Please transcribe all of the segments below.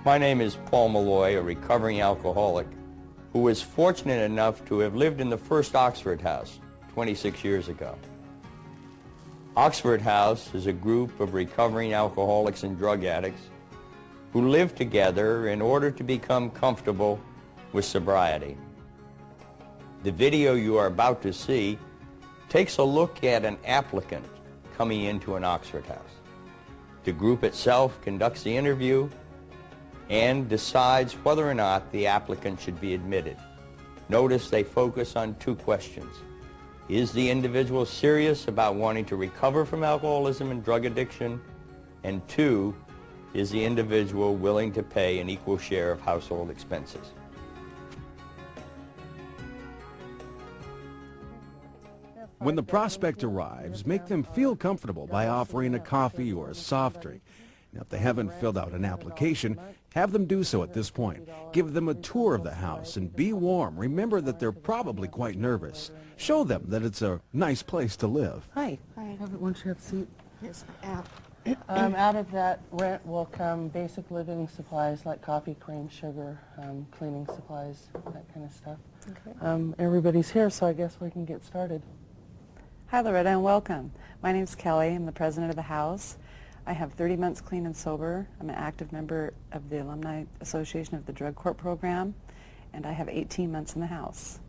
My name is Paul Malloy, a recovering alcoholic who was fortunate enough to have lived in the first Oxford House 26 years ago. Oxford House is a group of recovering alcoholics and drug addicts who live together in order to become comfortable with sobriety. The video you are about to see takes a look at an applicant coming into an Oxford House. The group itself conducts the interview and decides whether or not the applicant should be admitted. Notice they focus on two questions. Is the individual serious about wanting to recover from alcoholism and drug addiction? And two, is the individual willing to pay an equal share of household expenses? When the prospect arrives, make them feel comfortable by offering a coffee or a soft drink. Now, if they haven't filled out an application, have them do so at this point. Give them a tour of the house and be warm. Remember that they're probably quite nervous. Show them that it's a nice place to live. Hi. Hi. Have it once you have a seat. Yes, Out of that rent will come basic living supplies like coffee, cream, sugar, cleaning supplies, that kind of stuff. Okay. Everybody's here, so I guess we can get started. Hi, Loretta, and welcome. My name's Kelly. I'm the president of the house. I have 30 months clean and sober. I'm an active member of the Alumni Association of the Drug Court program, and I have 18 months in the house.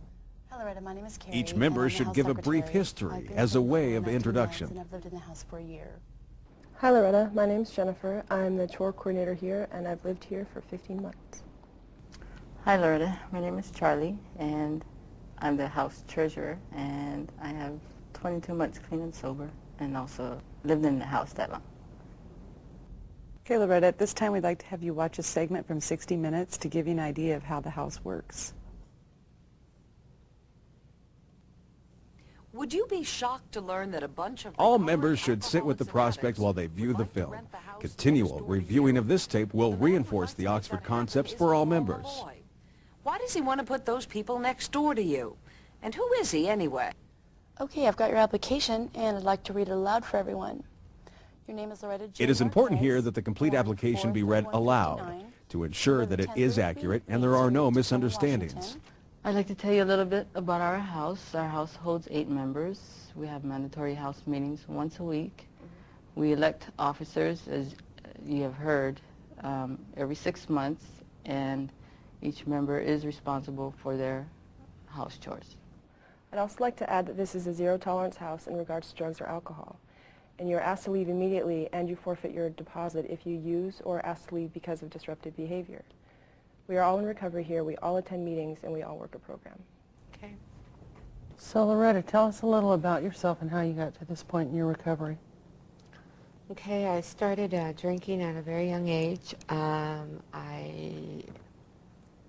Hi, Loretta. My name is Carrie. Each member should give a brief history as a way of introduction. And I've lived in the house for a year. Hi, Loretta. My name's Jennifer. I'm the chore coordinator here, and I've lived here for 15 months. Hi, Loretta. My name is Charlie, and I'm the house treasurer, and I have 22 months clean and sober, and also lived in the house that long. Okay, Loretta, at this time we'd like to have you watch a segment from 60 Minutes to give you an idea of how the house works. Would you be shocked to learn that a bunch of All members should sit with the prospect while they view the film. Continual reviewing of this tape will reinforce the Oxford concepts for all members. Why does he want to put those people next door to you? And who is he anyway? Okay, I've got your application, and I'd like to read it aloud for everyone. Your name is Loretta J. It is important Marquez, here that the complete application be read aloud to ensure that it is accurate and there are no misunderstandings. I'd like to tell you a little bit about our house. Our house holds 8 members. We have mandatory house meetings once a week. We elect officers, as you have heard, every 6 months, and each member is responsible for their house chores. I'd also like to add that this is a zero-tolerance house in regards to drugs or alcohol. And you're asked to leave immediately, and you forfeit your deposit if you use or are asked to leave because of disruptive behavior. We are all in recovery here. We all attend meetings, and we all work a program. Okay. So, Loretta, tell us a little about yourself and how you got to this point in your recovery. Okay, I started drinking at a very young age. I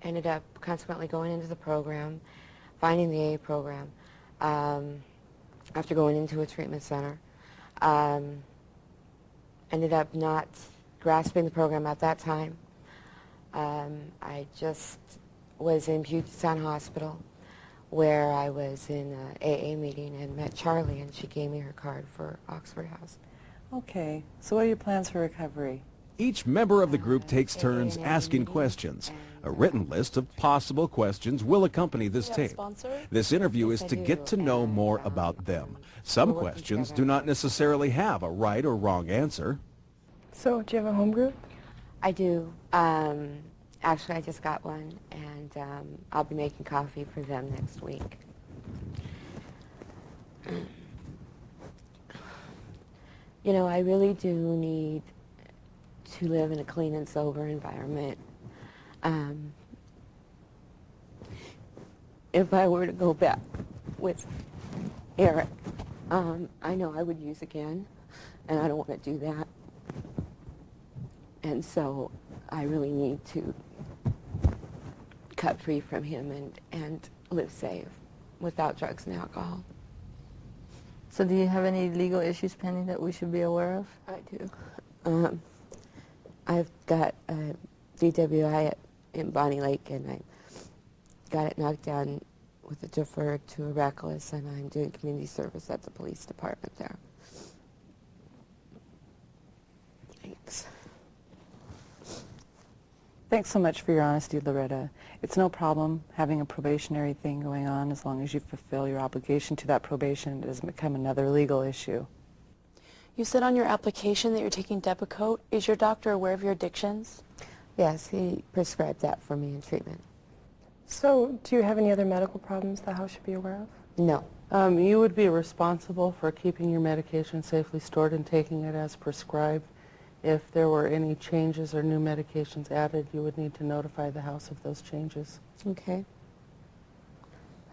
ended up consequently going into the program, finding the AA program, after going into a treatment center. Ended up not grasping the program at that time. I just was in Puget Sound Hospital where I was in an AA meeting and met Charlie, and she gave me her card for Oxford House. Okay, so what are your plans for recovery? Each member of the group takes turns asking questions. A written list of possible questions will accompany this tape. This interview is to get to know more about them. Some questions do not necessarily have a right or wrong answer. So, do you have a home group? I do. Actually, I just got one, and I'll be making coffee for them next week. You know, I really do need to live in a clean and sober environment. If I were to go back with Eric, I know I would use again, and I don't want to do that. And so I really need to cut free from him and live safe without drugs and alcohol. So do you have any legal issues pending that we should be aware of? I do. I've got a DWI in Bonnie Lake, and I got it knocked down with a deferred to a reckless, and I'm doing community service at the police department there. Thanks. Thanks so much for your honesty, Loretta. It's no problem having a probationary thing going on as long as you fulfill your obligation to that probation. It doesn't become another legal issue. You said on your application that you're taking Depakote. Is your doctor aware of your addictions? Yes, he prescribed that for me in treatment. So, do you have any other medical problems the house should be aware of? No. You would be responsible for keeping your medication safely stored and taking it as prescribed. If there were any changes or new medications added, you would need to notify the house of those changes. Okay.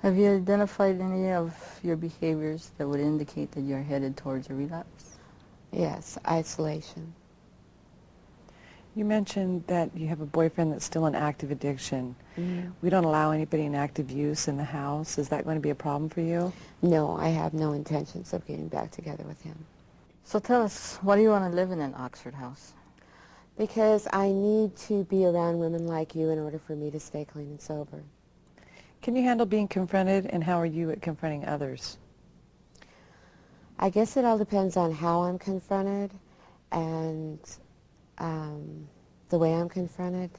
Have you identified any of your behaviors that would indicate that you're headed towards a relapse? Yes, isolation. You mentioned that you have a boyfriend that's still in active addiction. Mm. We don't allow anybody in active use in the house. Is that going to be a problem for you? No, I have no intentions of getting back together with him. So tell us, why do you want to live in an Oxford house? Because I need to be around women like you in order for me to stay clean and sober. Can you handle being confronted, and how are you at confronting others? I guess it all depends on how I'm confronted and the way I'm confronted,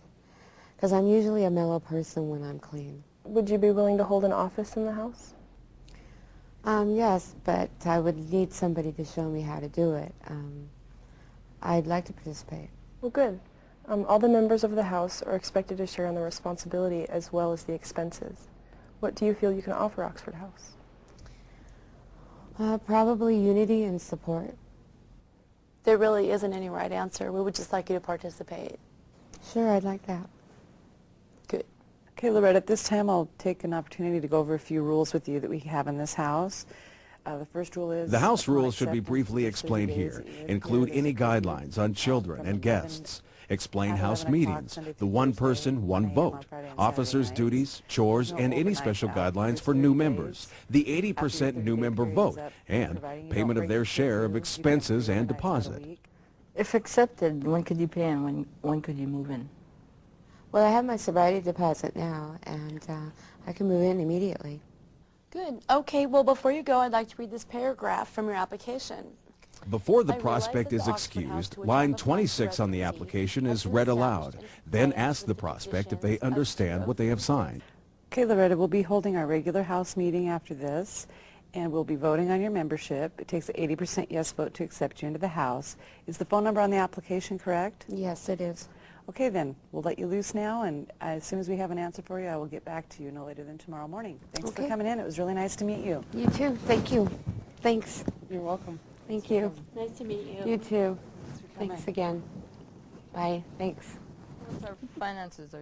because I'm usually a mellow person when I'm clean. Would you be willing to hold an office in the house? Yes, but I would need somebody to show me how to do it. I'd like to participate. Well, good. All the members of the house are expected to share on the responsibility as well as the expenses. What do you feel you can offer Oxford House? Probably unity and support. There really isn't any right answer. We would just like you to participate. Sure, I'd like that. Good. Okay, Loretta, at this time I'll take an opportunity to go over a few rules with you that we have in this house. The first rule is... The house upon rules should be acceptance briefly of the 30 explained days here. that you live Include here, any there's a guidelines on children from and 11 guests. Explain at house 11 o'clock, meetings, Sunday the through one Thursday, person, 1 one a.m. on vote, Friday and officers' Saturday nights. duties, chores, No and any overnight special out. guidelines First for 30 new days members, the after your 80% new 30-day member period is vote, up, and providing you payment don't of their break your share of curfew, you don't have to expenses do and overnights out a deposit. week. If accepted, when could you pay and when could you move in? Well, I have my sobriety deposit now, and I can move in immediately. Good. Okay, well, before you go, I'd like to read this paragraph from your application. Before the I realize prospect that is the Oxford House excused, to which line I've applied for 26 on the residency application has is been read established aloud. in Then compliance ask with the the prospect if they conditions of understand what they have signed. Okay, Loretta, we'll be holding our regular house meeting after this, and we'll be voting on your membership. It takes an 80% yes vote to accept you into the house. Is the phone number on the application correct? Yes, it is. Okay, then. We'll let you loose now, and as soon as we have an answer for you, I will get back to you no later than tomorrow morning. Thanks for Okay. coming in. It was really nice to meet you. You too. Thank you. Thanks. You're welcome. Thank you. Nice to meet you. You too. coming. Thanks again. Bye. Thanks. Our finances are